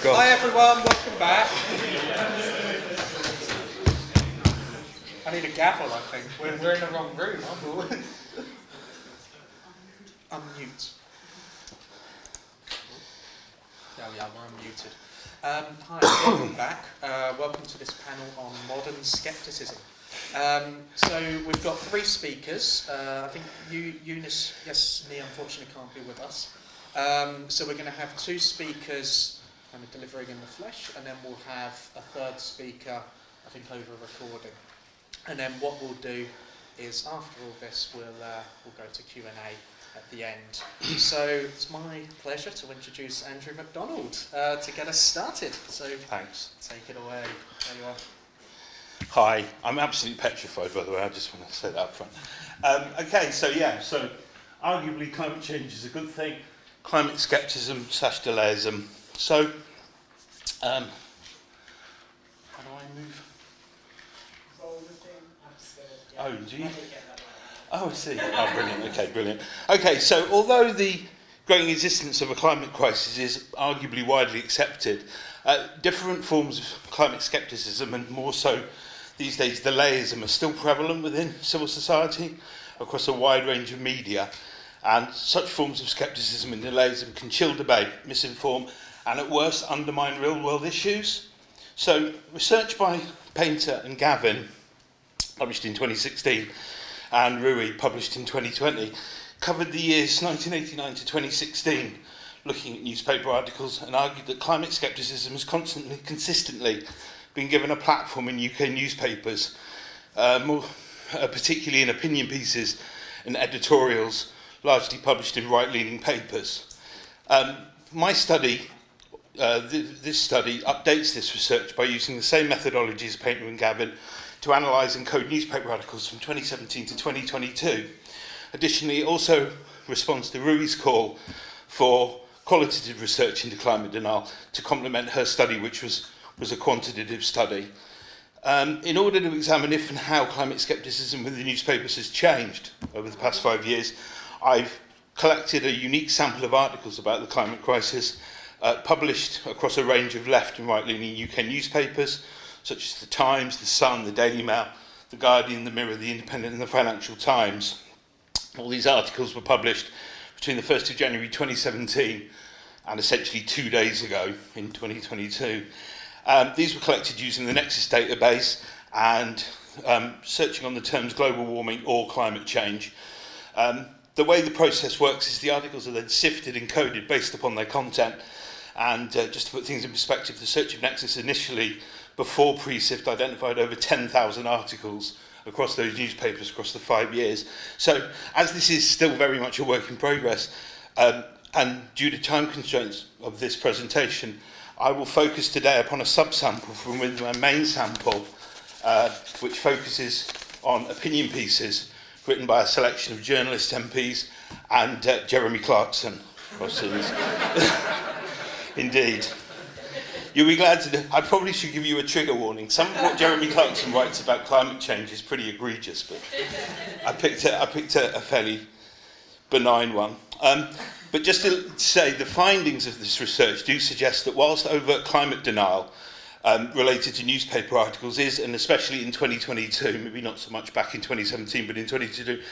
God. Hi everyone, welcome back. I need a gavel, I think. We're in the wrong room, aren't we? Unmute. There we are, we're unmuted. Hi, welcome back. Welcome to this panel on modern scepticism. So we've got three speakers. I think Eunice, yes, me unfortunately can't be with us. So we're going to have two speakers kind of delivering in the flesh, and then we'll have a third speaker, I think, over recording. And then what we'll do is, after all this, we'll go to Q&A at the end. So it's my pleasure to introduce Andrew MacDonald to get us started. So thanks. Take it away. There you are. Hi, I'm absolutely petrified, by the way. I just want to say that up front. Okay, so arguably climate change is a good thing. Climate skepticism / delayism. So, how do I move? Oh, do you? Oh, I see. Oh, brilliant. Okay, brilliant. Okay, so although the growing existence of a climate crisis is arguably widely accepted, different forms of climate skepticism, and more so these days delayism, are still prevalent within civil society across a wide range of media. And such forms of skepticism and delayism can chill debate, misinform, and at worst undermine real-world issues. So research by Painter and Gavin, published in 2016, and Rui, published in 2020, covered the years 1989 to 2016, looking at newspaper articles, and argued that climate skepticism has consistently been given a platform in UK newspapers, particularly in opinion pieces and editorials, largely published in right-leaning papers. My study, this study, updates this research by using the same methodology as Painter and Gavin to analyse and code newspaper articles from 2017 to 2022. Additionally, it also responds to Rui's call for qualitative research into climate denial to complement her study, which was a quantitative study. In order to examine if and how climate skepticism within the newspapers has changed over the past 5 years, I've collected a unique sample of articles about the climate crisis, published across a range of left and right-leaning UK newspapers, such as The Times, The Sun, The Daily Mail, The Guardian, The Mirror, The Independent and The Financial Times. All these articles were published between the 1st of January 2017 and essentially 2 days ago in 2022. These were collected using the Nexus database and searching on the terms global warming or climate change. The way the process works is the articles are then sifted and coded based upon their content. And just to put things in perspective, the search of Nexus initially, before pre-sift, identified over 10,000 articles across those newspapers across the 5 years. So as this is still very much a work in progress, and due to time constraints of this presentation, I will focus today upon a subsample from within my main sample, which focuses on opinion pieces written by a selection of journalists, MPs, and Jeremy Clarkson. Indeed. You'll be glad to know. I probably should give you a trigger warning. Some of what Jeremy Clarkson writes about climate change is pretty egregious, but I picked a fairly benign one. But just to say, the findings of this research do suggest that whilst overt climate denial related to newspaper articles is, and especially in 2022, maybe not so much back in 2017, but in 2022,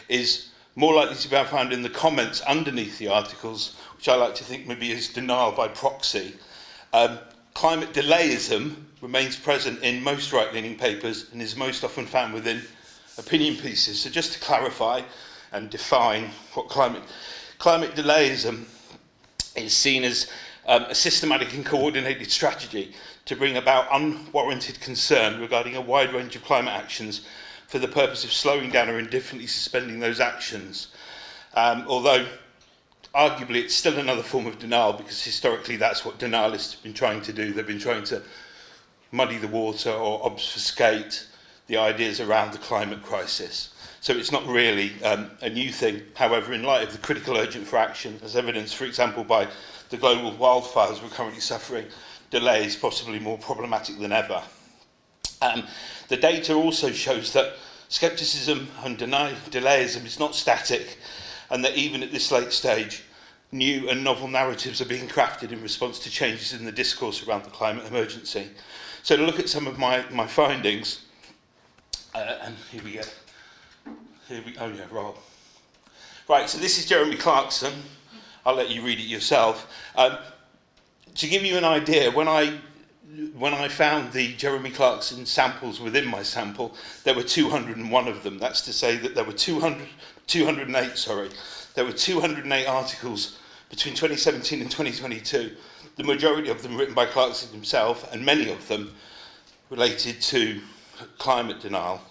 is more likely to be found in the comments underneath the articles, which I like to think maybe is denial by proxy. Climate delayism remains present in most right-leaning papers and is most often found within opinion pieces. So just to clarify and define what climate delayism is seen as a systematic and coordinated strategy to bring about unwarranted concern regarding a wide range of climate actions for the purpose of slowing down or indefinitely suspending those actions. Although arguably it's still another form of denial, because historically that's what denialists have been trying to do. They've been trying to muddy the water or obfuscate the ideas around the climate crisis. So it's not really a new thing. However, in light of the critical urgent for action, as evidenced, for example, by the global wildfires we're currently suffering, delay is possibly more problematic than ever. The data also shows that scepticism and delayism is not static, and that even at this late stage, new and novel narratives are being crafted in response to changes in the discourse around the climate emergency. So to look at some of my findings, and here we go. Oh yeah, roll. Right, so this is Jeremy Clarkson. I'll let you read it yourself. To give you an idea, when I found the Jeremy Clarkson samples within my sample, there were 201 of them. That's to say that there were 208, sorry. There were 208 articles between 2017 and 2022, the majority of them written by Clarkson himself, and many of them related to climate denial.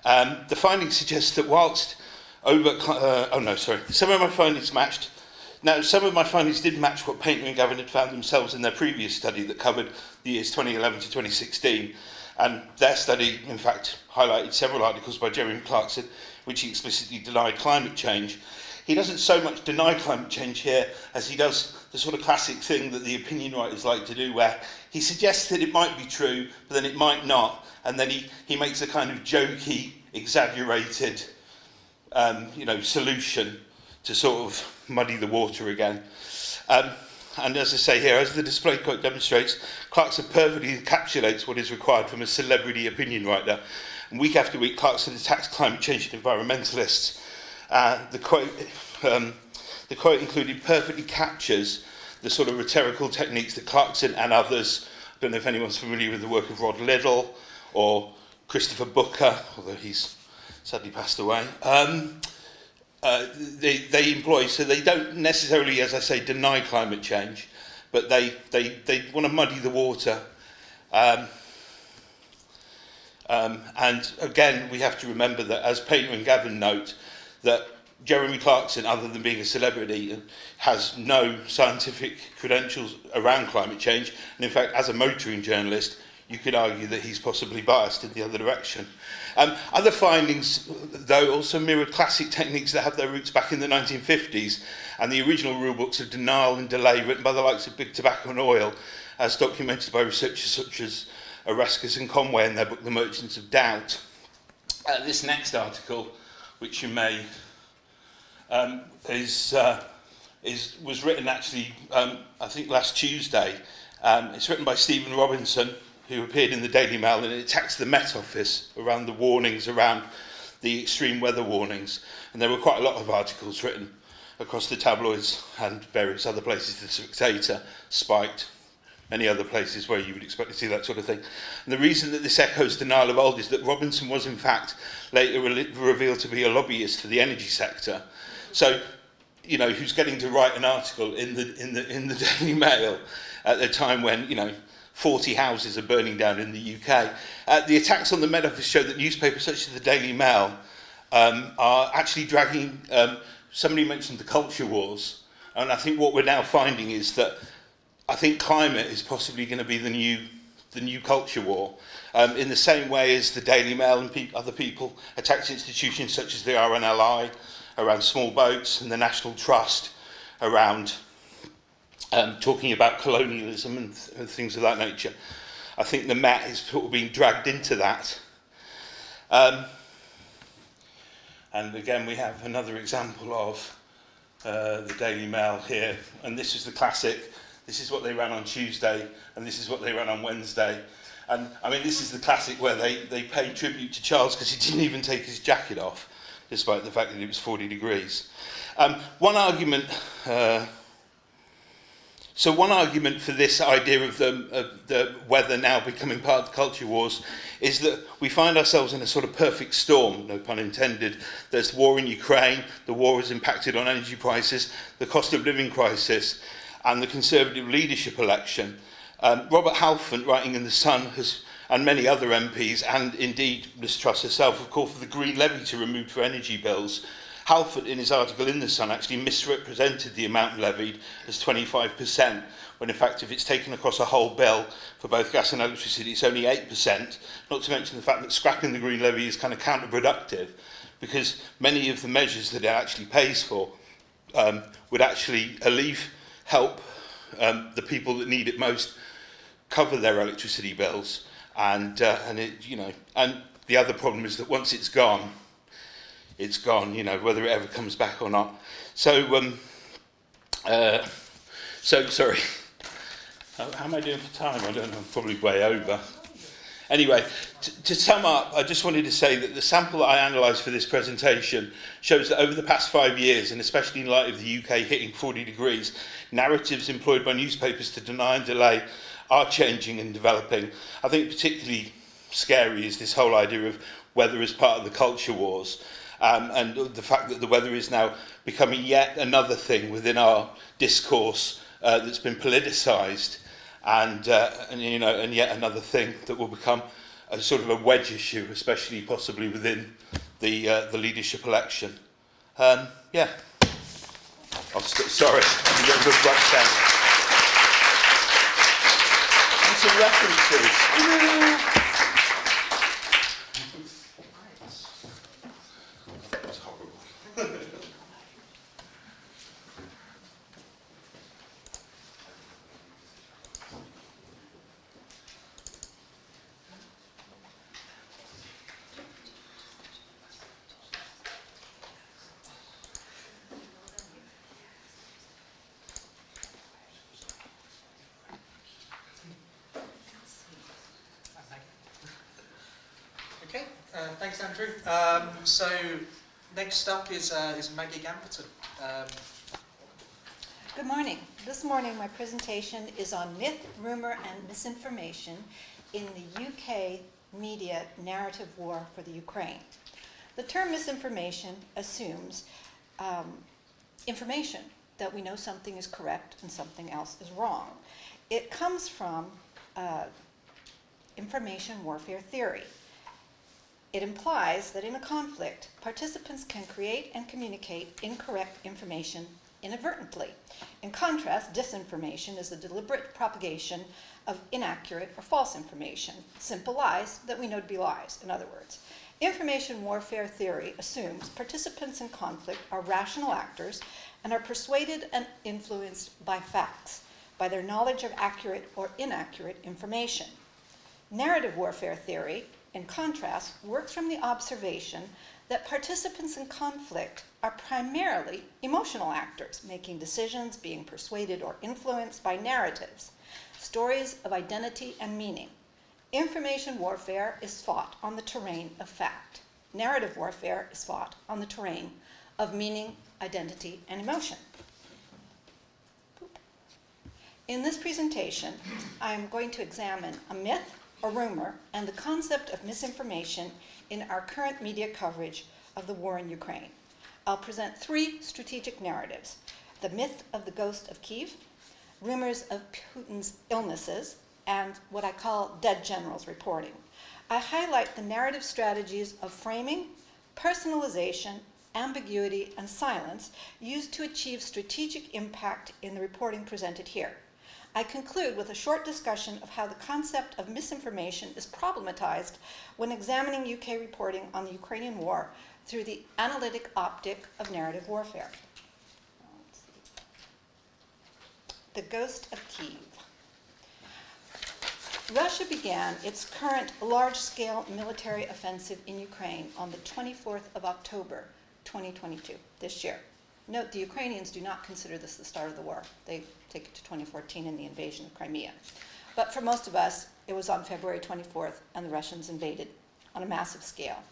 The findings suggest that whilst some of my findings matched. Now, some of my findings did match what Painter and Gavin had found themselves in their previous study that covered the years 2011 to 2016. And their study, in fact, highlighted several articles by Jeremy Clarkson, which he explicitly denied climate change. He doesn't so much deny climate change here as he does the sort of classic thing that the opinion writers like to do, where he suggests that it might be true, but then it might not. And then he makes a kind of jokey, exaggerated solution to sort of muddy the water again. And as I say here, as the display quote demonstrates, Clarkson perfectly encapsulates what is required from a celebrity opinion writer. And week after week, Clarkson attacks climate change and environmentalists. The quote included perfectly captures the sort of rhetorical techniques that Clarkson and others, I don't know if anyone's familiar with the work of Rod Liddell or Christopher Booker, although he's sadly passed away, they employ. So they don't necessarily, as I say, deny climate change, but they want to muddy the water. And again, we have to remember that, as Painter and Gavin note, that Jeremy Clarkson, other than being a celebrity, has no scientific credentials around climate change. And in fact, as a motoring journalist, you could argue that he's possibly biased in the other direction. Other findings, though, also mirrored classic techniques that have their roots back in the 1950s and the original rule books of denial and delay written by the likes of Big Tobacco and Oil, as documented by researchers such as Oreskes and Conway in their book The Merchants of Doubt. This next article, which you may was written actually, I think last Tuesday. It's written by Stephen Robinson, who appeared in the Daily Mail, and it attacks the Met Office around the warnings around the extreme weather warnings. And there were quite a lot of articles written across the tabloids and various other places, The Spectator, Spiked, many other places where you would expect to see that sort of thing. And the reason that this echoes denial of old is that Robinson was in fact later revealed to be a lobbyist for the energy sector. So, you know, who's getting to write an article in the Daily Mail at a time when, 40 houses are burning down in the UK. The attacks on the Met Office show that newspapers such as the Daily Mail are actually dragging, somebody mentioned the culture wars, and I think what we're now finding is that I think climate is possibly going to be the new culture war, in the same way as the Daily Mail and other people attacked institutions such as the RNLI around small boats and the National Trust around talking about colonialism and things of that nature. I think the Met is sort of being dragged into that. And again, we have another example of the Daily Mail here, and this is the classic. This is what they ran on Tuesday, and this is what they ran on Wednesday. And I mean, this is the classic where they pay tribute to Charles because he didn't even take his jacket off, despite the fact that it was 40 degrees. One argument for this idea of the weather now becoming part of the culture wars is that we find ourselves in a sort of perfect storm, no pun intended. There's war in Ukraine, the war has impacted on energy prices, the cost of living crisis, and the Conservative leadership election. Robert Halfont, writing in The Sun, and many other MPs, and indeed Liz Truss herself, have called for the Green Levy to be removed for energy bills. Halfont, in his article in The Sun, actually misrepresented the amount levied as 25%, when in fact if it's taken across a whole bill for both gas and electricity, it's only 8%, not to mention the fact that scrapping the Green Levy is kind of counterproductive, because many of the measures that it actually pays for would actually help the people that need it most cover their electricity bills, and the other problem is that once it's gone, whether it ever comes back or not. So Sorry. How am I doing for time? I don't know, I'm probably way over. Anyway, to sum up, I just wanted to say that the sample that I analysed for this presentation shows that over the past 5 years, and especially in light of the UK hitting 40 degrees, narratives employed by newspapers to deny and delay are changing and developing. I think particularly scary is this whole idea of weather as part of the culture wars, and the fact that the weather is now becoming yet another thing within our discourse that's been politicised. And yet another thing that will become a sort of a wedge issue, especially possibly within the leadership election. Yeah. Sorry, I'm getting a good rush down. And some references. That's horrible. Okay, thanks, Andrew. So next up is Maggie Gamberton. Good morning. This morning my presentation is on myth, rumour and misinformation in the UK media narrative war for the Ukraine. The term misinformation assumes information, that we know something is correct and something else is wrong. It comes from information warfare theory. It implies that in a conflict, participants can create and communicate incorrect information inadvertently. In contrast, disinformation is the deliberate propagation of inaccurate or false information, simple lies that we know to be lies, in other words. Information warfare theory assumes participants in conflict are rational actors and are persuaded and influenced by facts, by their knowledge of accurate or inaccurate information. Narrative warfare theory, in contrast, works from the observation that participants in conflict are primarily emotional actors, making decisions, being persuaded or influenced by narratives, stories of identity and meaning. Information warfare is fought on the terrain of fact. Narrative warfare is fought on the terrain of meaning, identity, and emotion. In this presentation, I am going to examine a myth, a rumor, and the concept of misinformation in our current media coverage of the war in Ukraine. I'll present 3 strategic narratives: the myth of the ghost of Kyiv, rumors of Putin's illnesses, and what I call dead generals reporting. I highlight the narrative strategies of framing, personalization, ambiguity, and silence used to achieve strategic impact in the reporting presented here. I conclude with a short discussion of how the concept of misinformation is problematized when examining UK reporting on the Ukrainian war through the analytic optic of narrative warfare. The Ghost of Kyiv. Russia began its current large-scale military offensive in Ukraine on the 24th of October, 2022, this year. Note, the Ukrainians do not consider this the start of the war. They take it to 2014 and the invasion of Crimea. But for most of us, it was on February 24th, and the Russians invaded on a massive scale.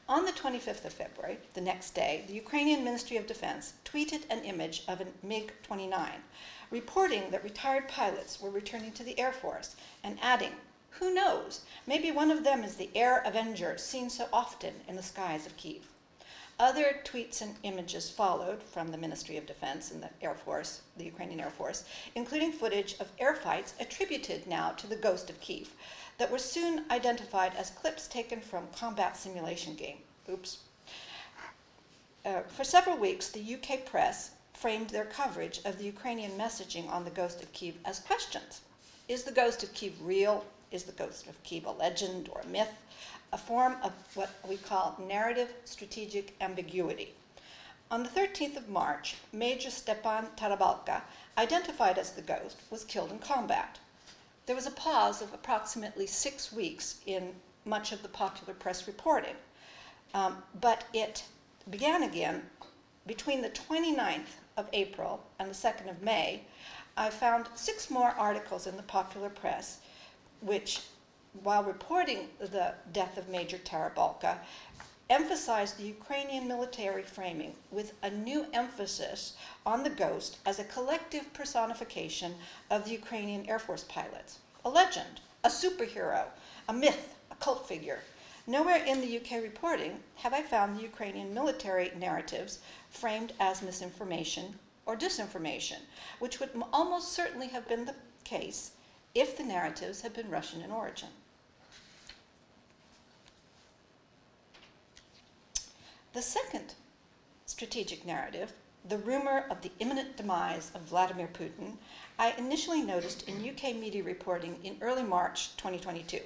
On the 25th of February, the next day, the Ukrainian Ministry of Defense tweeted an image of a MiG-29, reporting that retired pilots were returning to the Air Force, and adding, "Who knows, maybe one of them is the Air Avenger seen so often in the skies of Kyiv." Other tweets and images followed from the Ministry of Defense and the Air Force, the Ukrainian Air Force, including footage of air fights attributed now to the Ghost of Kyiv that were soon identified as clips taken from combat simulation game. Oops. For several weeks, the UK press framed their coverage of the Ukrainian messaging on the Ghost of Kyiv as questions. Is the Ghost of Kyiv real? Is the Ghost of Kyiv a legend or a myth? A form of what we call narrative strategic ambiguity. On the 13th of March, Major Stepan Tarabalka, identified as the Ghost, was killed in combat. There was a pause of approximately 6 weeks in much of the popular press reporting, but it began again between the 29th of April and the 2nd of May, I found 6 more articles in the popular press which, while reporting the death of Major Tarabalka, emphasized the Ukrainian military framing with a new emphasis on the ghost as a collective personification of the Ukrainian Air Force pilots. A legend, a superhero, a myth, a cult figure. Nowhere in the UK reporting have I found the Ukrainian military narratives framed as misinformation or disinformation, which would almost certainly have been the case if the narratives had been Russian in origin. The second strategic narrative, the rumor of the imminent demise of Vladimir Putin, I initially noticed in UK media reporting in early March 2022.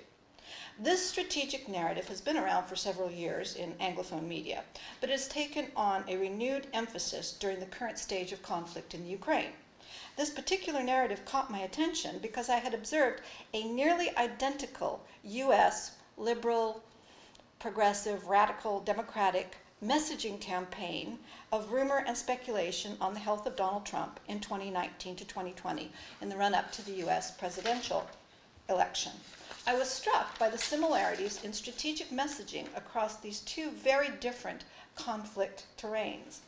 This strategic narrative has been around for several years in Anglophone media, but it has taken on a renewed emphasis during the current stage of conflict in Ukraine. This particular narrative caught my attention because I had observed a nearly identical US liberal, progressive, radical, democratic messaging campaign of rumor and speculation on the health of Donald Trump in 2019 to 2020 in the run-up to the US presidential election. I was struck by the similarities in strategic messaging across these two very different conflict terrains.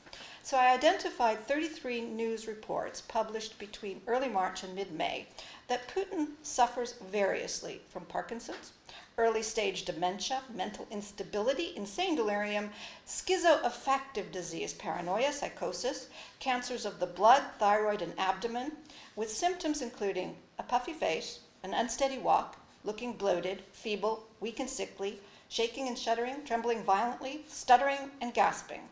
So I identified 33 news reports published between early March and mid-May that Putin suffers variously from Parkinson's, early-stage dementia, mental instability, insane delirium, schizoaffective disease, paranoia, psychosis, cancers of the blood, thyroid, and abdomen, with symptoms including a puffy face, an unsteady walk, looking bloated, feeble, weak and sickly, shaking and shuddering, trembling violently, stuttering, and gasping.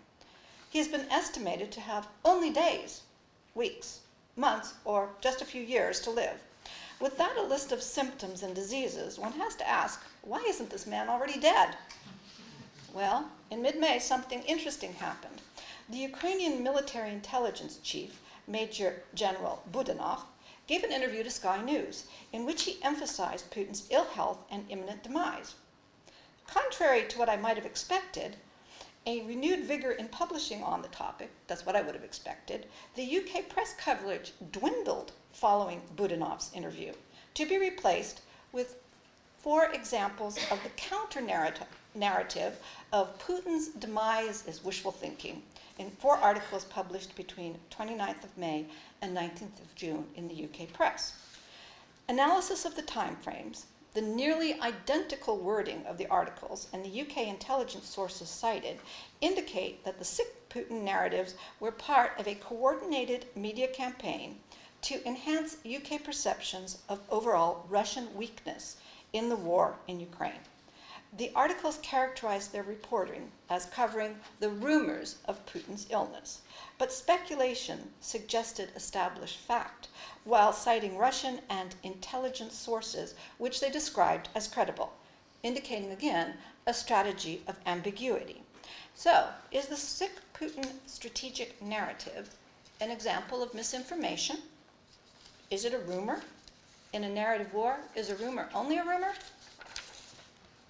He has been estimated to have only days, weeks, months, or just a few years to live. With that a list of symptoms and diseases, one has to ask, why isn't this man already dead? Well, in mid-May, something interesting happened. The Ukrainian military intelligence chief, Major General Budanov, gave an interview to Sky News in which he emphasized Putin's ill health and imminent demise. Contrary to what I might have expected, a renewed vigor in publishing on the topic, that's what I would have expected, the UK press coverage dwindled following Budanov's interview, to be replaced with 4 examples of the counter-narrative of Putin's demise is wishful thinking in 4 articles published between 29th of May and 19th of June in the UK press. Analysis of the timeframes, the nearly identical wording of the articles, and the UK intelligence sources cited indicate that the sick Putin narratives were part of a coordinated media campaign to enhance UK perceptions of overall Russian weakness in the war in Ukraine. The articles characterized their reporting as covering the rumors of Putin's illness, but speculation suggested established fact, while citing Russian and intelligence sources which they described as credible, indicating again a strategy of ambiguity. So, is the sick Putin strategic narrative an example of misinformation? Is it a rumor? In a narrative war, is a rumor only a rumor?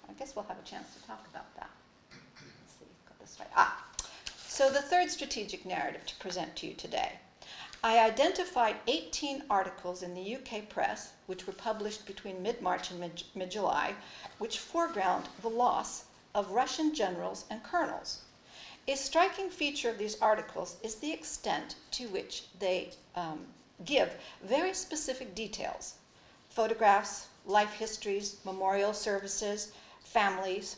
I guess we'll have a chance to talk about that. Let's see, got this right. So the third strategic narrative to present to you today. I identified 18 articles in the UK press, which were published between mid-March and mid-July, which foreground the loss of Russian generals and colonels. A striking feature of these articles is the extent to which they give very specific details: photographs, life histories, memorial services, families,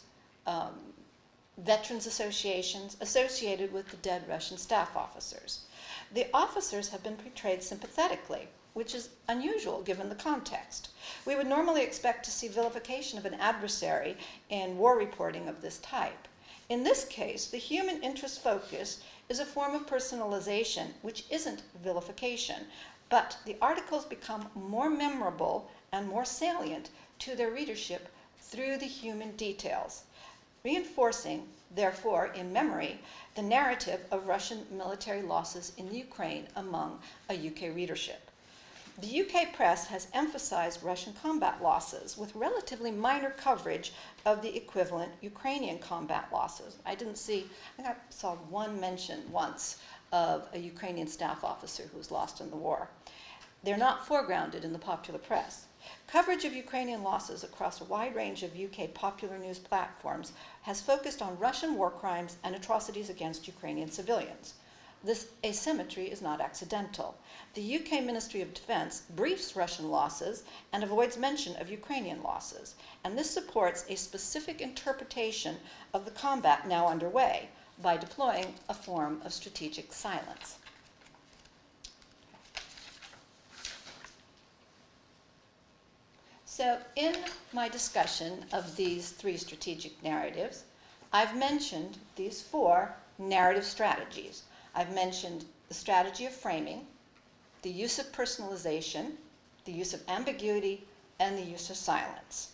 veterans associations associated with the dead Russian staff officers. The officers have been portrayed sympathetically, which is unusual given the context. We would normally expect to see vilification of an adversary in war reporting of this type. In this case, the human interest focus is a form of personalization which isn't vilification, but the articles become more memorable and more salient to their readership through the human details, reinforcing, therefore, in memory, the narrative of Russian military losses in the Ukraine among a UK readership. The UK press has emphasized Russian combat losses with relatively minor coverage of the equivalent Ukrainian combat losses. I think I saw one mention once of a Ukrainian staff officer who was lost in the war. They're not foregrounded in the popular press. Coverage of Ukrainian losses across a wide range of UK popular news platforms has focused on Russian war crimes and atrocities against Ukrainian civilians. This asymmetry is not accidental. The UK Ministry of Defense briefs Russian losses and avoids mention of Ukrainian losses, and this supports a specific interpretation of the combat now underway by deploying a form of strategic silence. So in my discussion of these three strategic narratives, I've mentioned these four narrative strategies. I've mentioned the strategy of framing, the use of personalization, the use of ambiguity, and the use of silence.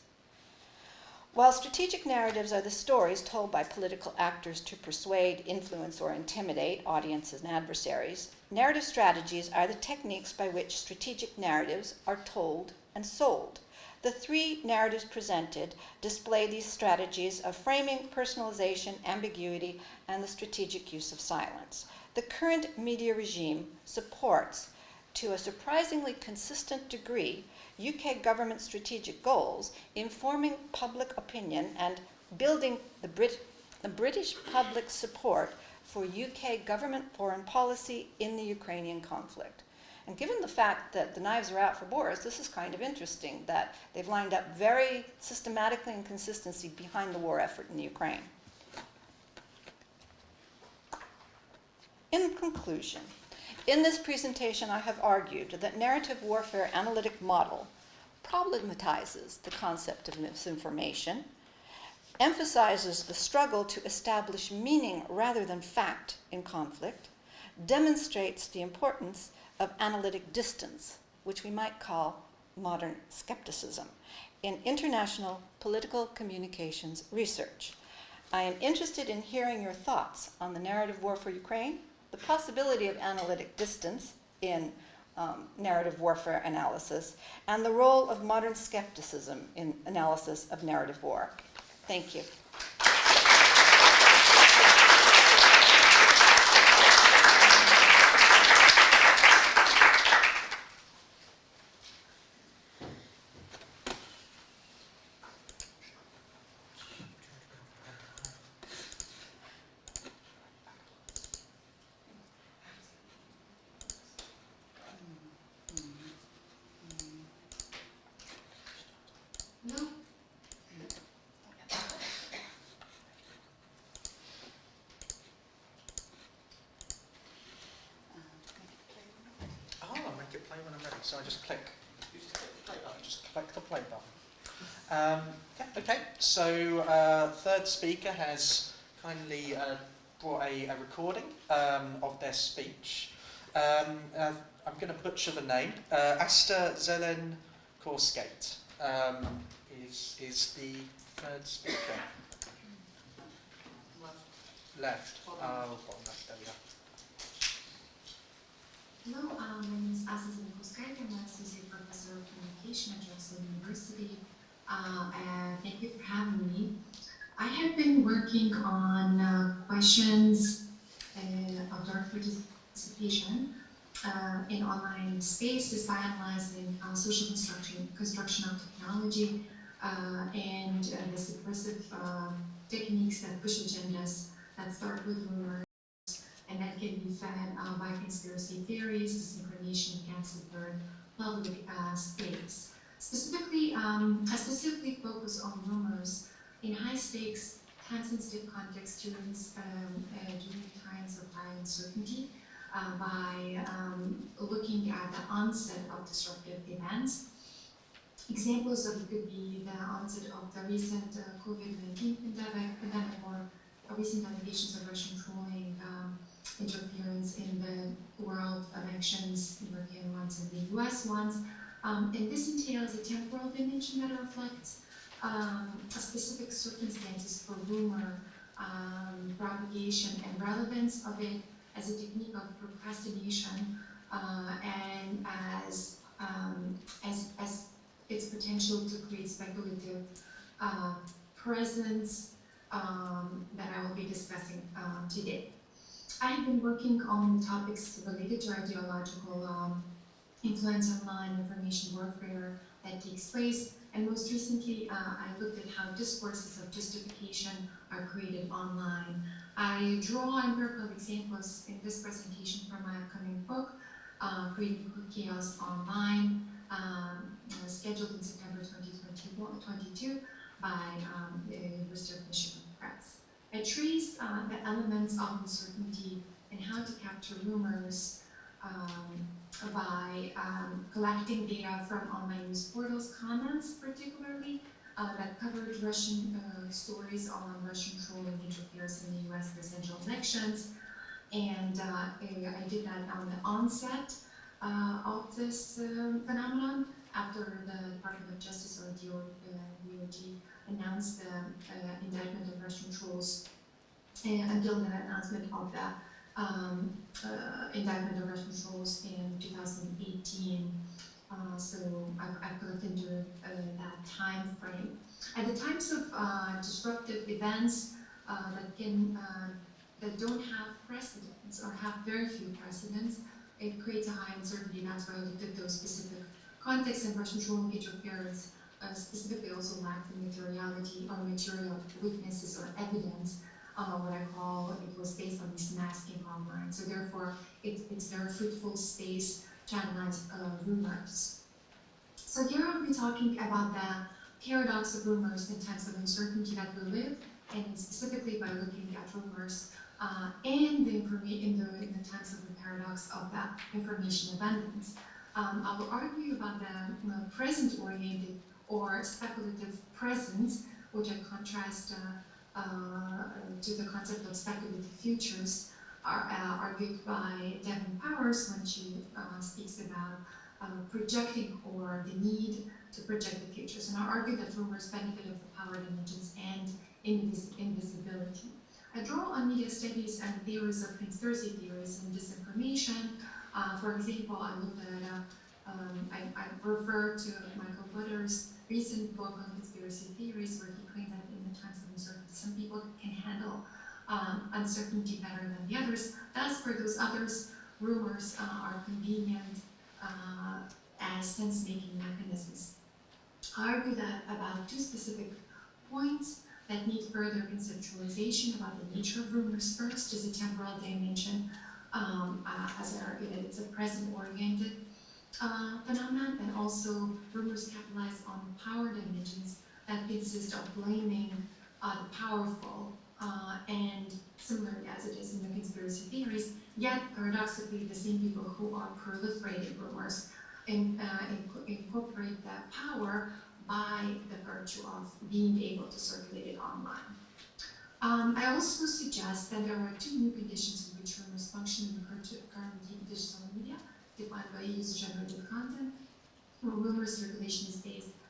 While strategic narratives are the stories told by political actors to persuade, influence, or intimidate audiences and adversaries, narrative strategies are the techniques by which strategic narratives are told and sold. The three narratives presented display these strategies of framing, personalization, ambiguity, and the strategic use of silence. The current media regime supports, to a surprisingly consistent degree, UK government strategic goals, informing public opinion and building the British public support for UK government foreign policy in the Ukrainian conflict. And given the fact that the knives are out for Boris, this is kind of interesting that they've lined up very systematically and consistency behind the war effort in the Ukraine. In conclusion, in this presentation, I have argued that narrative warfare analytic model problematizes the concept of misinformation, emphasizes the struggle to establish meaning rather than fact in conflict, demonstrates the importance of analytic distance, which we might call modern skepticism, in international political communications research. I am interested in hearing your thoughts on the narrative war for Ukraine, the possibility of analytic distance in narrative warfare analysis, and the role of modern skepticism in analysis of narrative war. Thank you. So I just click. Just click the play button. Okay, so third speaker has kindly brought a recording of their speech. I'm going to butcher the name. ASTA ZELENKAUSKAITE is the third speaker. Left. Oh, bottom left. There we go. Hello, my name is ASTA ZELENKAUSKAITE. I'm an associate professor of communication at Drexel University. Thank you for having me. I have been working on questions of direct participation in online spaces by analyzing social construction of technology and the subversive techniques that push agendas that start with rumors and that can be fed by conspiracy theories, disinformation, and subvert public space. Specifically, I specifically focus on rumors in high-stakes, time-sensitive contexts during times of high uncertainty by looking at the onset of disruptive events. Examples of it could be the onset of the recent COVID-19 pandemic or recent allegations of Russian trolling, interference in the world elections, European ones and the US ones. And this entails a temporal dimension that reflects specific circumstances for rumor propagation and relevance of it as a technique of procrastination and as its potential to create speculative presence that I will be discussing today. I have been working on topics related to ideological influence online, information warfare that takes place, and most recently I looked at how discourses of justification are created online. I draw empirical examples in this presentation from my upcoming book, Creating Chaos Online, scheduled in September 2022 by the University of Michigan Press. I trace the elements of uncertainty and how to capture rumors by collecting data from online news portals, comments particularly, that covered Russian stories on Russian trolling interference in the US presidential elections. And I did that on the onset of this phenomenon after the Department of Justice, or DOJ, announced the indictment of Russian trolls, and until the announcement of the indictment of Russian trolls in 2018. So I looked into that time frame. At the types of disruptive events that don't have precedents or have very few precedents, it creates a high uncertainty. That's why I looked at those specific contexts, and Russian trolling interference specifically also lacked the materiality or material witnesses or evidence. What I call, it was based on this masking online. So therefore, it's a very fruitful space to analyze rumors. So here I'll be talking about the paradox of rumors in times of uncertainty that we live, and specifically by looking at rumors and in the times of the paradox of the information abundance. I will argue about the present-oriented or speculative presence, which I contrast to the concept of speculative futures, are argued by Devon Powers when she speaks about projecting, or the need to project the futures. And I argue that rumors benefit of the powered images and invisibility. I draw on media studies and theories of conspiracy theories and disinformation. For example, I looked at, I refer to Michael Butter's recent book on conspiracy theories, where he claimed that in the times of uncertainty, some people can handle uncertainty better than the others. Thus, for those others, rumors are convenient as sense-making mechanisms. I argue that about two specific points that need further conceptualization about the nature of rumors. First is a temporal dimension, as I argued, that it's a present-oriented phenomenon, and also rumors capitalize on power dimensions that consist of blaming the powerful, and similarly as it is in the conspiracy theories, yet paradoxically the same people who are proliferating rumors incorporate that power by the virtue of being able to circulate it online. I also suggest that there are two new conditions in which rumors function in the current digital media, defined by user-generated content, where rumor circulation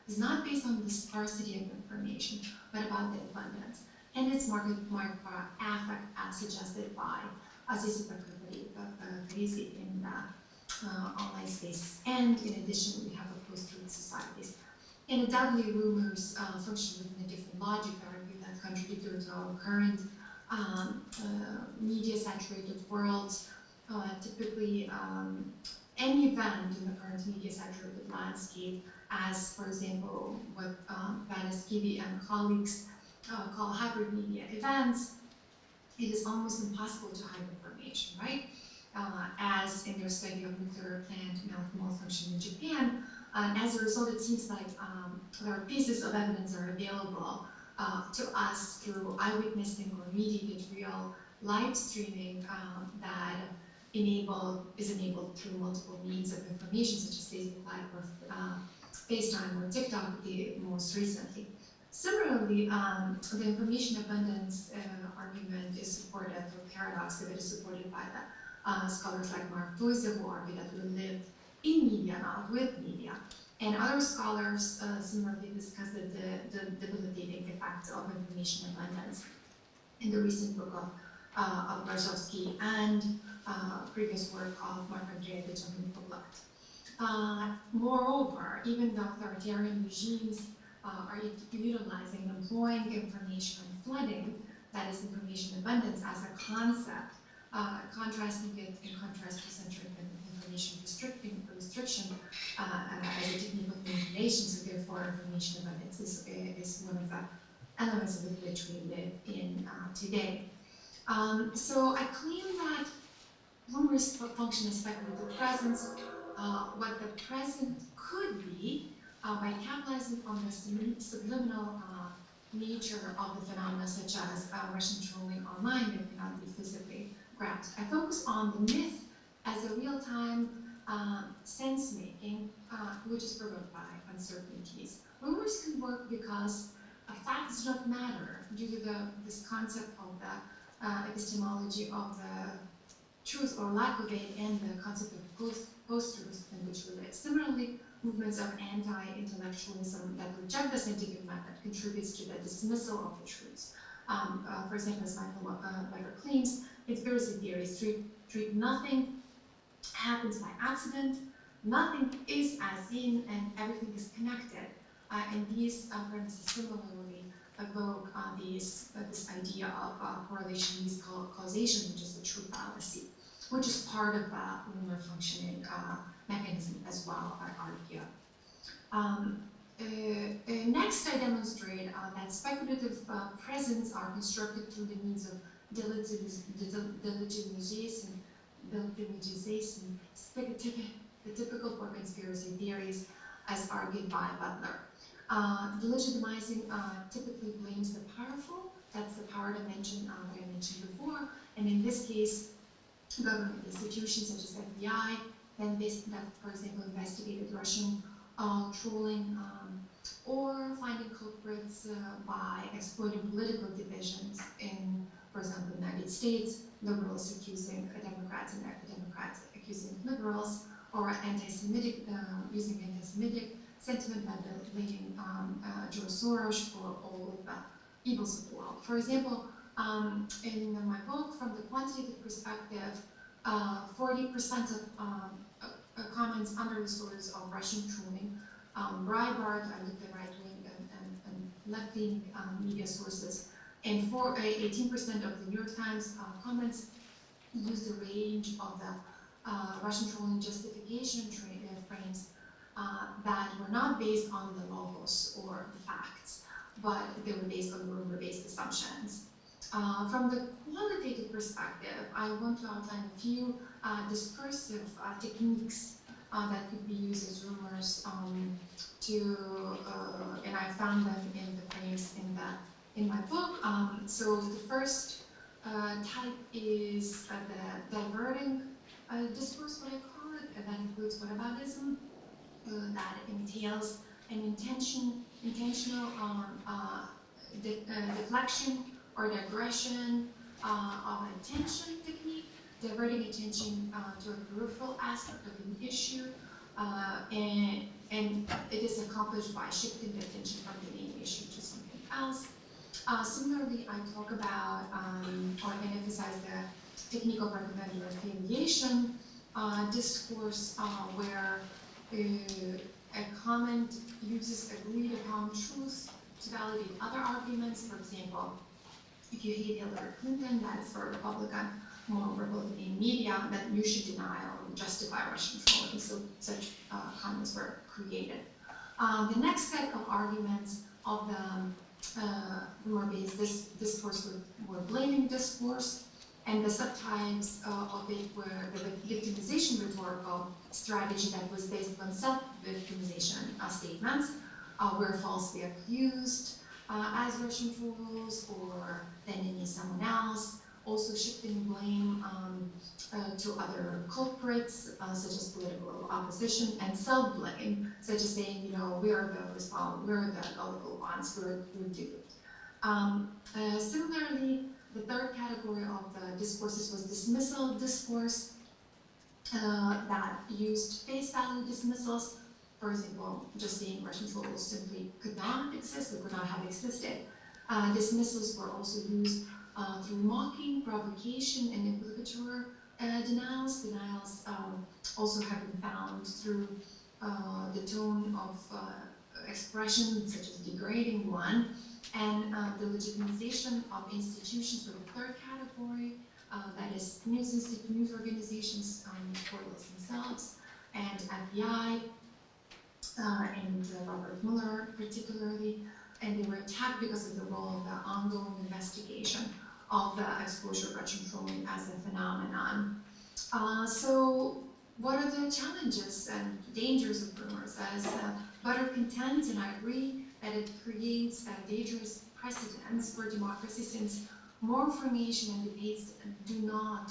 is not based on the sparsity of information, but about the abundance. And it's marked by affect, as suggested by Aziz Bakri in online spaces. And in addition, we have a post-truth societies. And undoubtedly, rumors function within a different logic, I argue, that contradictory to our current media-saturated worlds. Typically, any event in the current media-saturated landscape, as, for example, what Badaskivi and colleagues call hybrid media events, it is almost impossible to hide information, right? As in their study of nuclear plant malfunction in Japan. And as a result, it seems like there are pieces of evidence that are available to us through eyewitnessing or mediated real live streaming that is enabled through multiple means of information, such as Facebook Live or FaceTime or TikTok most recently. Similarly, the information abundance argument is supported, or paradox of it is supported by the scholars like Mark Toyser, who argue that we live in media, not with media. And other scholars similarly discuss the debilitating effects of information abundance in the recent book of Barzowski and previous work of Mark Andreevich on Infoblood. Moreover, even the authoritarian regimes are utilizing and employing information flooding, that is information abundance, as a concept contrasting it in contrast to centering information restriction as a technique of manipulation, so therefore information abundance is one of the elements with which we live in today. So I claim that rumors function as speculative presence, what the present could be by capitalizing on the subliminal nature of the phenomena, such as Russian trolling online that cannot be physically grasped. I focus on the myth as a real-time sense-making, which is provoked by uncertainties. Rumors can work because facts don't matter due to this concept of the epistemology of the truth or lack of it, and the concept of post-truth in which we live. Similarly, movements of anti-intellectualism that reject the scientific method contributes to the dismissal of the truth. For example, as Michael Weber claims, conspiracy theories treat nothing happens by accident, nothing is as in, and everything is connected. And these premises similarly evoke this idea of correlation with causation, which is the true fallacy, which is part of the rumor functioning mechanism as well, I argue. Next, I demonstrate that speculative presents are constructed through the means of delegitimization, the typical for conspiracy theories, as argued by Butler. Delegitimizing typically blames the powerful. That's the power dimension that I mentioned before. And in this case, government institutions such as FBI, that, for example, investigated Russian trolling, or finding culprits by exploiting political divisions in, for example, the United States, liberals accusing Democrats and Democrats accusing liberals, or anti-Semitic, using anti-Semitic sentiment by blaming George Soros for all of the evils of the world. For example, in my book, from the quantitative perspective, 40% of comments under the source of Russian trolling, Breitbart, I looked at right-wing and left-wing media sources, and 18% of the New York Times comments use the range of the Russian trolling justification frames that were not based on the logos or the facts, but they were based on rumor-based assumptions. From the qualitative perspective, I want to outline a few discursive techniques that could be used as rumors and I found them in the frames in my book. So the first type is the diverting discourse, what I call it, and that includes whataboutism, that entails an intentional deflection or digression of an attention technique, diverting attention to a peripheral aspect of an issue, and it is accomplished by shifting the attention from the main issue to something else. Similarly, I talk about, or I emphasize the technique of recommended affiliation discourse, where a comment uses agreed upon truths to validate other arguments. For example, if you hate Hillary Clinton, that is for a Republican, more Republican media, that you should deny or justify Russian trolling. So such comments were created. The next set of arguments of the rumor-based discourse were blaming discourse, and the subtypes of it were the victimization rhetorical strategy that was based on self-victimization statements, were falsely accused as Russian trolls, or the enemy is someone else. Also shifting blame to other culprits, such as political opposition, and self-blame, such as saying, we're the gullible ones, we're duped. Similarly, the third category of the discourses was dismissal discourse that used face value dismissals. For example, just saying Russian trolls simply could not exist, or could not have existed. Dismissals were also used through mocking, provocation, and implicatory denials. Denials also have been found through the tone of expression, such as degrading one, and the legitimization of institutions were the third category, that is news organizations, portals themselves, and FBI, and Robert Mueller particularly, and they were attacked because of the role of the ongoing investigation of the exposure budget trolling as a phenomenon. So what are the challenges and dangers of rumors? As Butter contends, and I agree, that it creates dangerous precedents for democracy, since more information and debates do not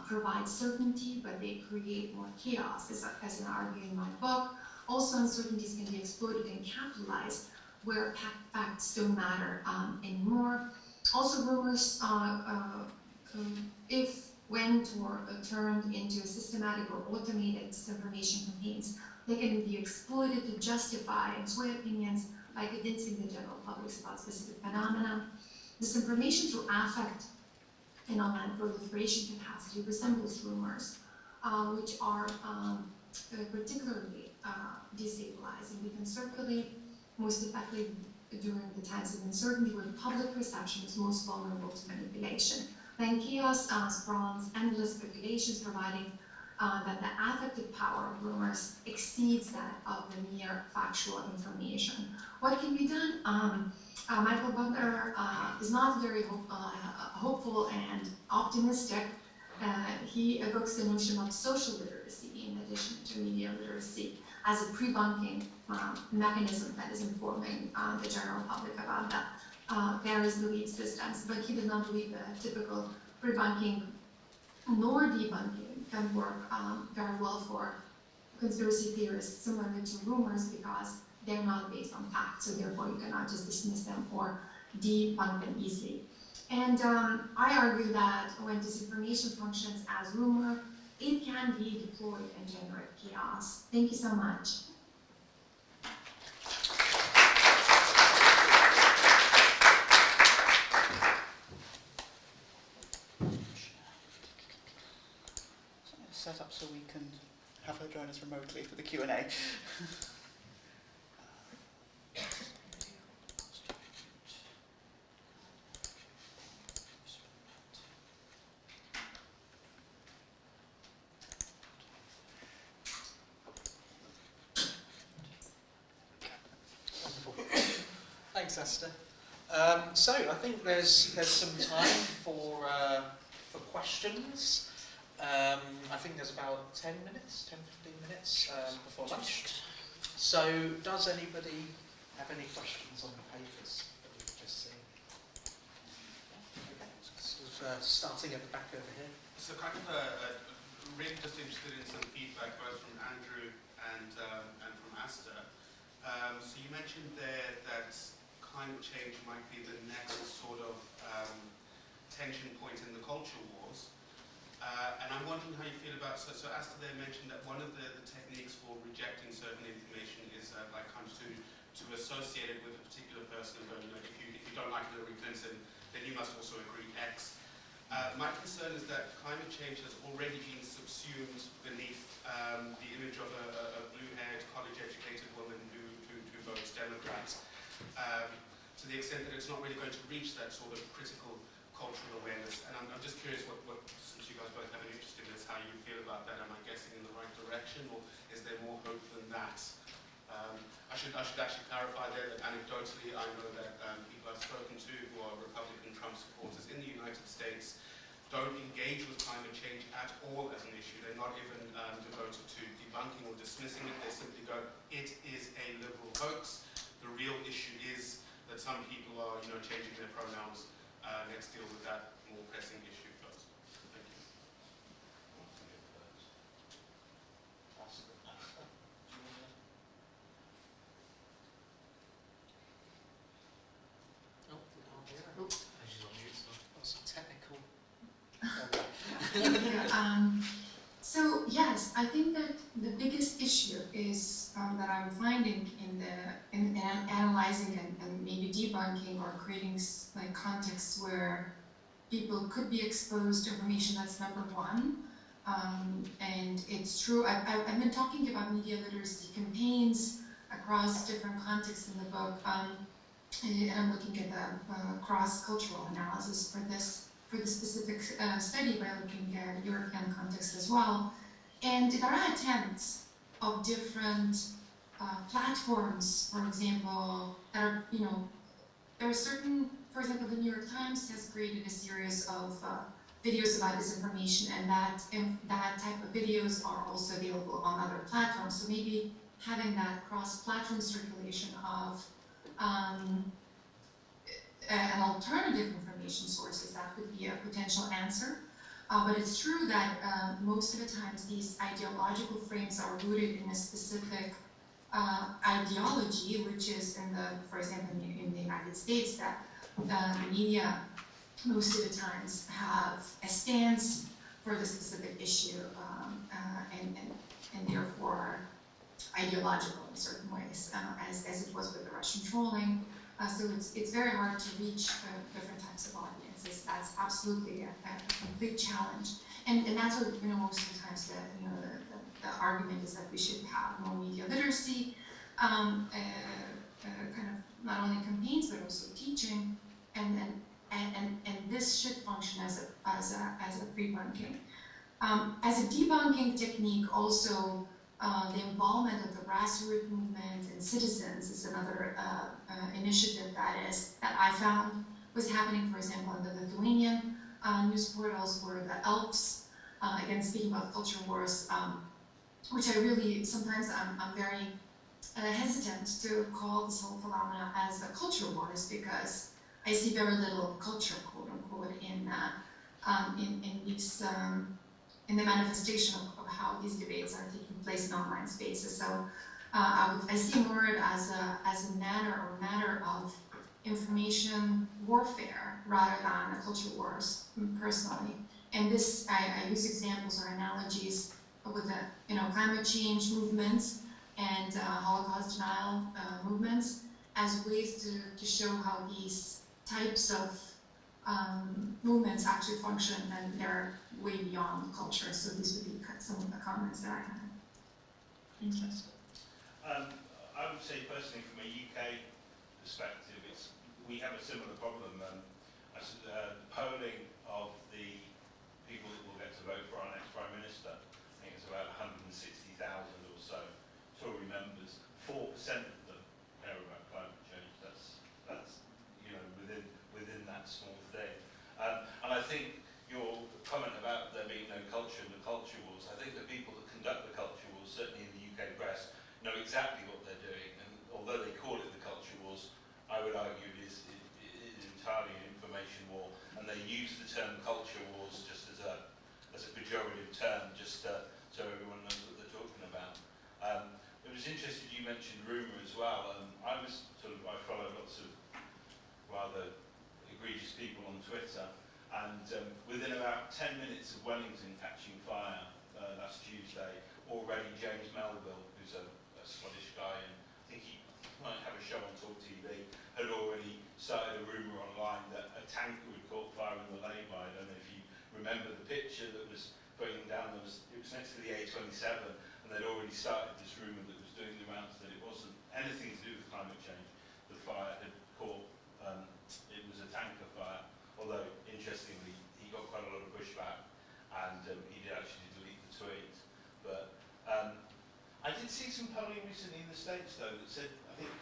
provide certainty, but they create more chaos, as I argue in my book. Also, uncertainties can be exploited and capitalized where facts don't matter anymore. Also, rumors, if went or turned into systematic or automated disinformation campaigns, they can be exploited to justify and sway opinions by convincing the general public about specific phenomena. Disinformation through affect and online proliferation capacity resembles rumors, which are particularly destabilizing. They can circulate most effectively during the times of uncertainty when public perception is most vulnerable to manipulation. Then chaos spawns endless speculations, providing that the affective power of rumors exceeds that of the mere factual information. What can be done? Michael Butler is not very hopeful and optimistic. He evokes the notion of social literacy in addition to media literacy as a pre-bunking mechanism that is informing the general public about the various belief systems. But he does not believe that typical pre-bunking nor debunking can work very well for conspiracy theorists, similarly to rumors, because they're not based on facts, so therefore you cannot just dismiss them or debunk them easily. And I argue that when disinformation functions as rumor, it can be deployed and generate chaos. Thank you so much. Set up so we can have her join us remotely for the Q&A. Thanks, Asta. So I think there's some time for questions. I think there's about 10 minutes, 10-15 minutes before lunch. So does anybody have any questions on the papers that we've just seen? Okay, sort of, starting at the back over here. So kind of really just interested in some feedback both from Andrew and from Asta. So you mentioned there that climate change might be the next sort of tension point in the culture wars. And I'm wondering how you feel about, so Asta there mentioned that one of the techniques for rejecting certain information is like kind of to associate it with a particular person and go, you know, if you don't like Hillary Clinton, then you must also agree X. My concern is that climate change has already been subsumed beneath the image of a blue-haired, college-educated woman who votes Democrats, to the extent that it's not really going to reach that sort of critical cultural awareness. And I'm just curious what since you guys both have an interest in this, how you feel about that. Am I guessing in the right direction, or is there more hope than that? I should actually clarify there that anecdotally I know that people I've spoken to who are Republican Trump supporters in the United States don't engage with climate change at all as an issue. They're not even devoted to debunking or dismissing it. They simply go, it is a liberal hoax. The real issue is that some people are, you know, changing their pronouns. Let's deal with that more pressing issue first. Thank you. Technical. So yes, I think that the biggest issue is that I'm finding in analyzing and maybe debunking or creating like contexts where people could be exposed to information. That's number one, and it's true. I've been talking about media literacy campaigns across different contexts in the book, and I'm looking at the cross-cultural analysis for this for the specific study by looking at European context as well. And there are attempts of different platforms, for example, that are, there are certain, for example, the New York Times has created a series of videos about disinformation, and that type of videos are also available on other platforms. So maybe having that cross-platform circulation of an alternative information sources, that could be a potential answer. But it's true that most of the times these ideological frames are rooted in a specific ideology, which is for example, in the United States, that the media most of the times have a stance for the specific issue, and therefore ideological in certain ways, as it was with the Russian trolling. So it's very hard to reach different types of audiences. That's absolutely a complete challenge, and that's what most of the times the argument is that we should have more media literacy, kind of not only campaigns but also teaching, and this should function as a pre-bunking. As a debunking technique, also the involvement of the grassroots movement and citizens is another initiative that I found was happening, for example, in the Lithuanian news portals, where the Elfs, again speaking about culture wars, which I really, sometimes I'm very hesitant to call this whole phenomena as a culture wars, because I see very little culture, quote unquote, in these in the manifestation of how these debates are taking place in online spaces. So I see more as a matter of information warfare rather than a culture wars, personally. And this, I use examples or analogies with the climate change movements and Holocaust denial movements as ways to show how these types of movements actually function, and they're way beyond culture. So these would be some of the comments that I had. Interesting. I would say personally, from a UK perspective, we have a similar problem. Polling of the people that will get to vote for our next Prime Minister, I think it's about 160,000 or so Tory members. 4% of them care about climate change. That's within that small thing. And I think your comment about there being no culture in the culture wars, I think the people that conduct the culture wars, certainly in the UK press, know exactly what they're doing. And although they call it the culture wars, I would argue it is entirely an information war, and they use the term culture wars just as a pejorative term, just so everyone knows what they're talking about. It was interesting you mentioned Rumour as well. I follow lots of rather egregious people on Twitter, and within about 10 minutes of Wellington catching fire last Tuesday, already James Melville, who's a Scottish guy, and I think he might have a show on Talk TV, had already started a rumour online that a tanker had caught fire in the lay-by. I don't know if you remember the picture that was going down. It was next to the A27, and they'd already started this rumour that was doing the rounds that it wasn't anything to do with climate change. The fire had caught, it was a tanker fire, although interestingly he got quite a lot of pushback, and he did actually delete the tweet. But I did see some polling recently in the States though that said, I think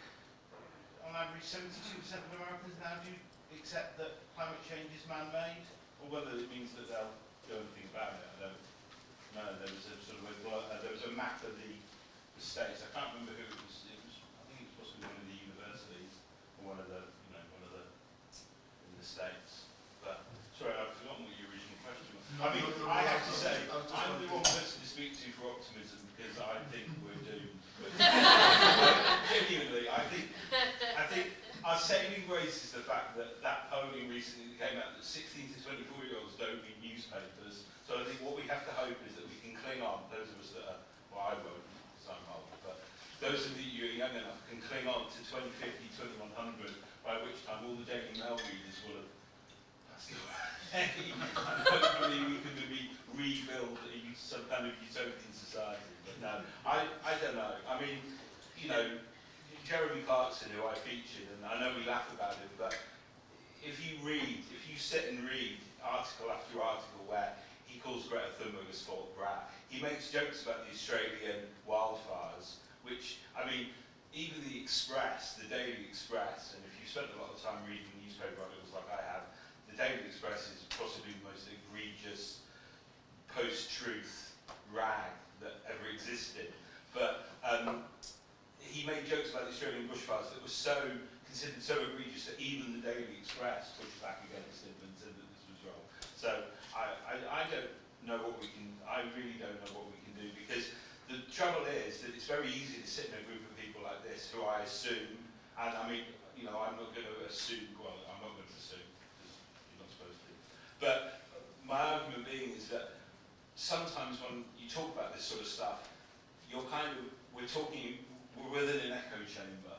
on average 72% of Americans now do accept that climate change is man-made, or whether it means that they'll do anything about it. I don't know. There was a sort of there was a map of the States. I can't remember who it was. I think it was possibly one of the universities or one of the in the States. But sorry, I've forgotten what your original question was. I mean, I have to say, I'm the wrong person to speak to for optimism, because I think we're doomed. But genuinely, I think our saving grace is the fact that polling recently that came out that 16 to 24-year-olds don't read newspapers. So I think what we have to hope is that we can cling on, those of us that are, well, I won't, because I'm old, but those of you who are young enough can cling on to 2050, 2100, by which time all the Daily Mail readers will have passed away. And hopefully we can rebuild some kind of utopian society. But no, I don't know. I mean, Jeremy Clarkson, who I featured, and I know we laugh about him, but if you sit and read article after article where he calls Greta Thunberg a spoiled brat, he makes jokes about the Australian wildfires, which, I mean, even the Express, the Daily Express, and if you spent a lot of time reading newspaper articles like I have, the Daily Express is possibly the most egregious post-truth rag that ever existed. But he made jokes about the Australian bushfires that were considered so egregious that even the Daily Express pushed back against him and said that this was wrong. So I don't know what we can, I really don't know what we can do, because the trouble is that it's very easy to sit in a group of people like this who I assume, and I mean, you know, I'm not going to assume, well, I'm not going to assume, because you're not supposed to. But my argument being is that sometimes when you talk about this sort of stuff, we're within an echo chamber,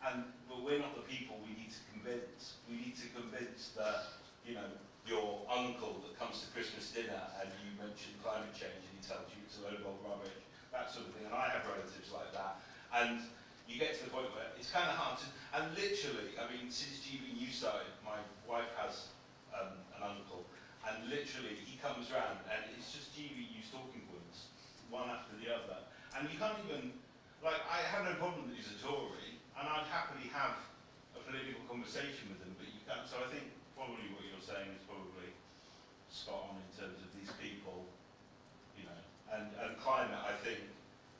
and we're not the people we need to convince. We need to convince that, you know, your uncle that comes to Christmas dinner and you mention climate change and he tells you it's a load of old rubbish, that sort of thing. And I have relatives like that. And you get to the point where it's kind of hard to, and literally, I mean, since GBU started, my wife has an uncle, and literally he comes round and it's just GBU's talking points, one after the other. And you can't even, like, I have no problem that he's a Tory, and I'd happily have a political conversation with him, but you can't. So I think probably what you're saying is probably spot on in terms of these people, you know, and climate, I think,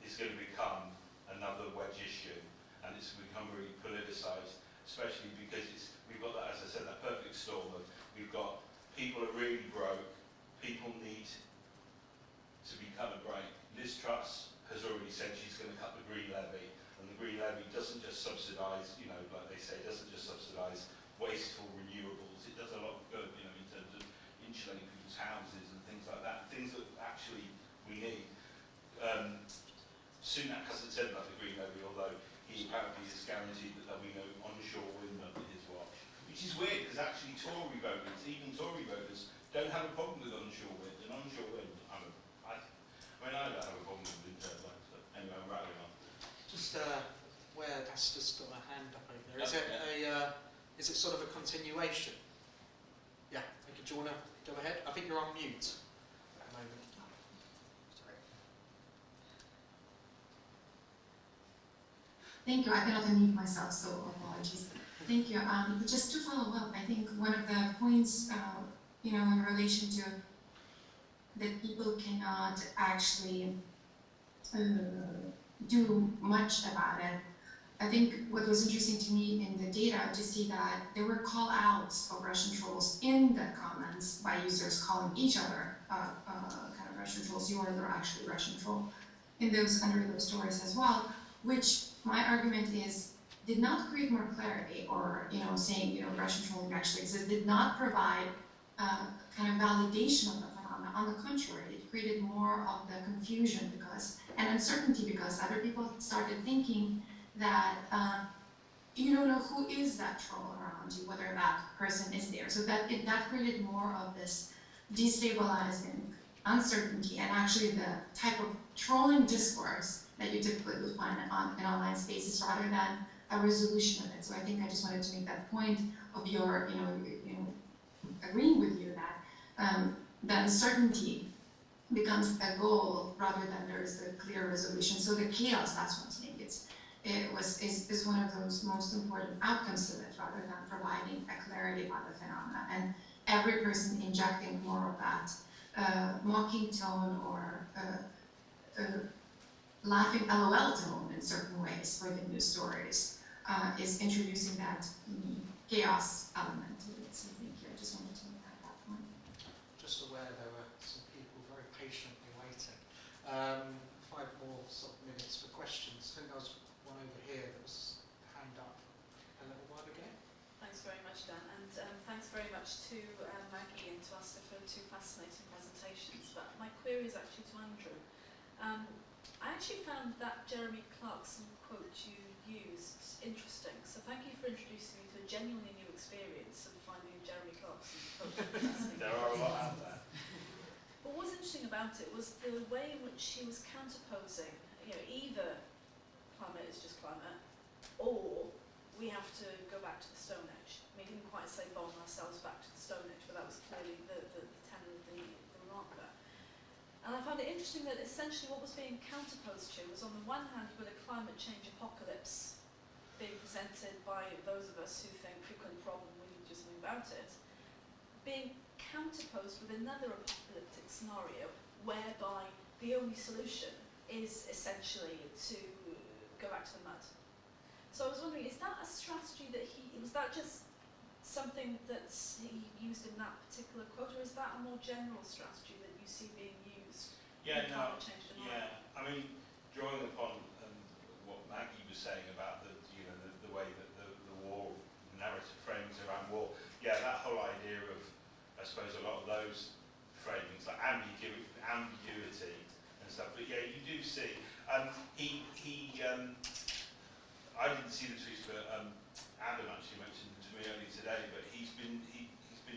is going to become another wedge issue, and it's become really politicised, especially because we've got that, as I said, that perfect storm of, we've got people are really broke, people need to be cut a break. Liz Truss has already said she's going to cut the green levy, and the green levy doesn't just subsidise, you know, like they say, doesn't just subsidise wasteful renewables, it does a lot of good, you know, in terms of insulating people's houses and things like that, things that actually we need. Sunak hasn't said about the green levy, although he apparently is guaranteed that there'll be no onshore wind under his watch, which is weird because actually Tory voters, even Tory voters, don't have a problem with onshore wind. And onshore wind, I don't have a problem with wind turbines, but anyway, I'm rattling on. Just where Asta's got a hand up over there. Is it sort of a continuation? Yeah, okay, do you want to go ahead? I think you're on mute at the moment. Sorry. Thank you. I cannot unmute myself, so apologies. Thank you. Just to follow up, I think one of the points, you know, in relation to that people cannot actually do much about it. I think what was interesting to me in the data to see that there were call-outs of Russian trolls in the comments by users calling each other kind of Russian trolls. You are the actually Russian troll in those under those stories as well, which my argument is did not create more clarity, or you know, saying you know Russian trolling actually exists, did not provide kind of validation of the phenomena. On the contrary, it created more of the confusion and uncertainty because other people started thinking that you don't know who is that troll around you, whether that person is there. So that created more of this destabilizing uncertainty, and actually the type of trolling discourse that you typically would find in online spaces rather than a resolution of it. So I think I just wanted to make that point of your, you know, agreeing with you that that uncertainty becomes a goal rather than there is a clear resolution. So the chaos, that's what I'm saying. Is one of those most important outcomes of it, rather than providing a clarity about the phenomena. And every person injecting more of that mocking tone or laughing LOL tone in certain ways for the news stories is introducing that chaos element to it. So thank you. I just wanted to make that point. Just aware there were some people very patiently waiting. 5 more sort of minutes for questions. I think there was one over here that was hand up a little while ago. Thanks very much, Dan, and thanks very much to Maggie and to ASTA for 2 fascinating presentations. But my query is actually to Andrew. I actually found that Jeremy Clarkson quote you used interesting, so thank you for introducing me to a genuinely new experience of finding a Jeremy Clarkson quote. There are a lot out there. But what was interesting about it was the way in which he was counterposing, you know, either climate is just climate, or we have to go back to the Stone Age. I mean, he didn't quite say bone interesting that essentially what was being counterposed to was, on the one hand, with a climate change apocalypse being presented by those of us who think we've got a problem, we need to do something about it, being counterposed with another apocalyptic scenario whereby the only solution is essentially to go back to the mud. So I was wondering, is that a strategy that was that just something that he used in that particular quote, or is that a more general strategy that you see being used in climate change denial? Yeah, I mean, drawing upon what Maggie was saying about the way that the war narrative frames around war, yeah, that whole idea of, I suppose, a lot of those framings, like ambiguity and stuff. But yeah, you do see. I didn't see the tweets, but Adam actually mentioned them to me earlier today. But he's been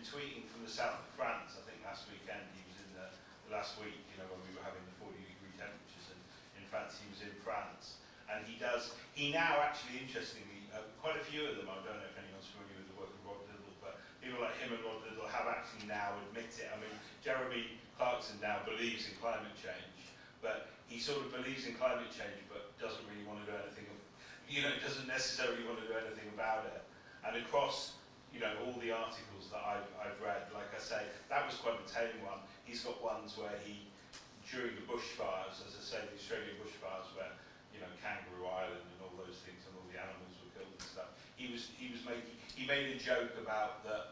tweeting from the south of France. I think last weekend he was in the last week, when we were having the 40-degree temperatures, and in fact he was in France. And he now actually, interestingly, quite a few of them, I don't know if anyone's familiar with the work of Rod Liddell, but people like him and Rod Liddell have actually now admitted. I mean, Jeremy Clarkson now believes in climate change, but he sort of believes in climate change, but doesn't really want to do anything. Doesn't necessarily want to do anything about it. And across, all the articles that I've read, like I say, that was quite a tame one. He's got ones where during the bushfires, as I say, the Australian bushfires, where Kangaroo Island and all those things, and all the animals were killed and stuff. He made a joke about that.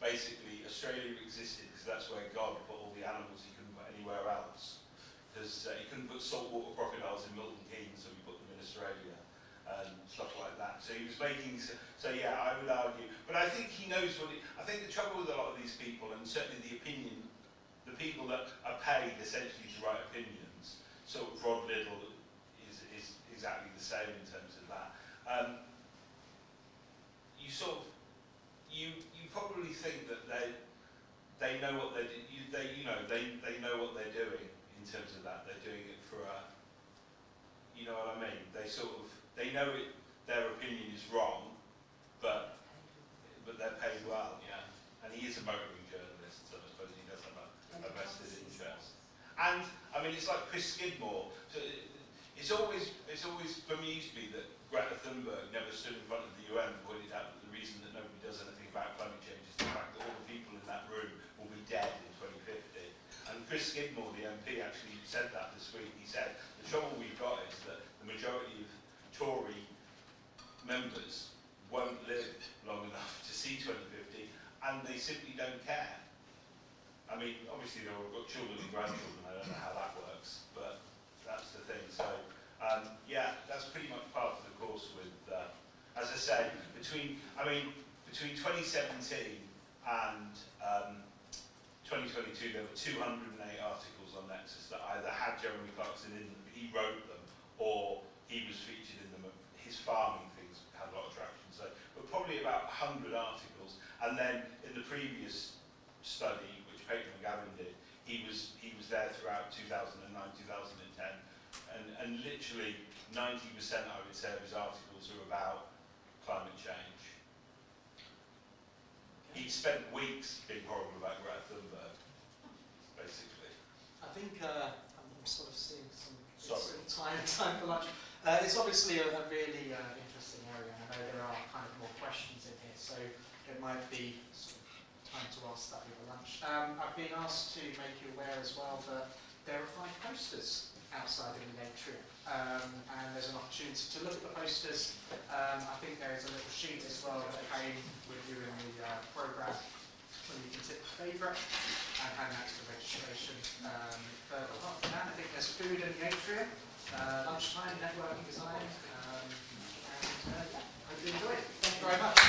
Basically, Australia existed because that's where God put all the animals he couldn't put anywhere else. Because he couldn't put saltwater crocodiles in Milton Keynes, so he put them in Australia. And stuff like that. So he was making. So yeah, I would argue. But I think he knows what. I think the trouble with a lot of these people, and certainly the people that are paid essentially to write opinions. So Rod Liddell is exactly the same in terms of that. You probably think that they know what they know what they're doing in terms of that. They're doing it for a. You know what I mean? They know their opinion is wrong, but they're paid well, yeah. And he is a motoring journalist, so I suppose he does have a vested interest. And I mean, it's like Chris Skidmore. So it's always bemused me that Greta Thunberg never stood in front of the UN and pointed out that the reason that nobody does anything about climate change is the fact that all the people in that room will be dead in 2050. And Chris Skidmore, the MP, actually said that this week. He said the trouble we've got is that the majority of Tory members won't live long enough to see 2050, and they simply don't care. I mean, obviously they've all got children and grandchildren. I don't know how that works, but that's the thing. So, yeah, that's pretty much part of the course with, as I say, between 2017 and 2022, there were 208 articles on Nexus that either had Jeremy Clarkson in them, he wrote them, or he was featured in them. His farming things had a lot of traction. So, but probably about 100 articles. And then in the previous study, which Peyton McGavin did, he was there throughout 2009, 2010, and literally 90%, I would say, of his articles are about climate change. He spent weeks being horrible about Greta Thunberg, basically. I think I'm sort of seeing some time for lunch. It's obviously a really interesting area, and I know there are kind of more questions in here, so it might be sort of time to ask that over lunch. I've been asked to make you aware as well that there are 5 posters outside in the atrium, and there's an opportunity to look at the posters. I think there is a little sheet as well that came with you in the programme, when you can tick favourite and hand that to the registration. Further on from that, I think there's food in the atrium, lunchtime, networking design, and hope you enjoy it. Thank you very much.